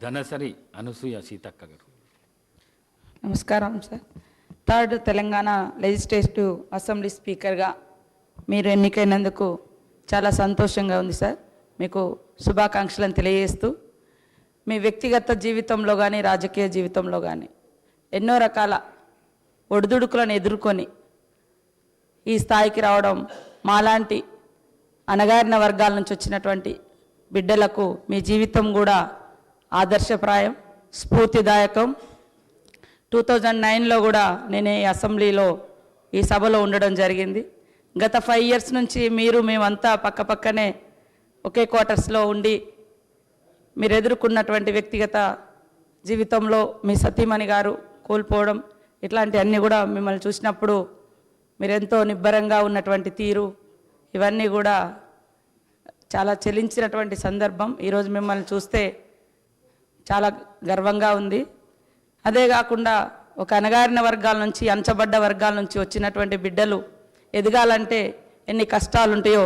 ధనసరి అనసూయ సీతక్క గారు. నమస్కారం sir. Third Telangana legislative assembly స్పీకర్గా మీరు ఎన్నికైనందుకు చాలా సంతోషంగా ఉంది సార్. మీకు శుభాకాంక్షలను తెలియజేస్తూ మీ వ్యక్తిగత జీవితంలో కానీ రాజకీయ జీవితంలో కానీ ఎన్నో రకాల ఒడిదుడుకులను ఎదుర్కొని ఈ స్థాయికి రావడం మాలాంటి అణగారిన వర్గాల నుంచి వచ్చినటువంటి బిడ్డలకు మీ జీవితం కూడా ఆదర్శప్రాయం, స్ఫూర్తిదాయకం. 2009లో కూడా నేను ఈ అసెంబ్లీలో ఈ సభలో ఉండడం జరిగింది. గత 5 years నుంచి మేమంతా పక్కపక్కనే ఒకే క్వార్టర్స్లో ఉండి మీరు ఎదుర్కొన్నటువంటి వ్యక్తిగత జీవితంలో మీ సతీమణి గారు కోల్పోవడం ఇట్లాంటివన్నీ కూడా మిమ్మల్ని చూసినప్పుడు మీరెంతో నిబ్బరంగా ఉన్నటువంటి తీరు ఇవన్నీ కూడా చాలా చెలించినటువంటి సందర్భం. ఈరోజు మిమ్మల్ని చూస్తే చాలా గర్వంగా ఉంది. అదే కాకుండా ఒక అణగారిన వర్గాల నుంచి అంచబడ్డ వర్గాల నుంచి వచ్చినటువంటి బిడ్డలు ఎదగాలంటే ఎన్ని కష్టాలు ఉంటాయో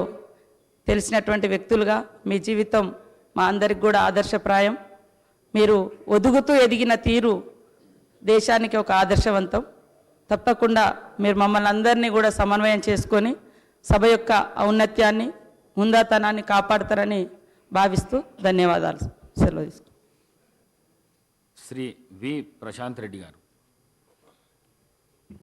తెలిసినటువంటి వ్యక్తులుగా మీ జీవితం మా అందరికి కూడా ఆదర్శప్రాయం. మీరు ఒదుగుతూ ఎదిగిన తీరు దేశానికి ఒక ఆదర్శవంతం. తప్పకుండా మీరు మమ్మల్ని అందరినీ కూడా సమన్వయం చేసుకొని సభ యొక్క ఔన్నత్యాన్ని హుందాతనాన్ని కాపాడతారని భావిస్తూ ధన్యవాదాలు. సెలవు తీసుకుంటాను. శ్రీ వి ప్రశాంత్ రెడ్డి గారు.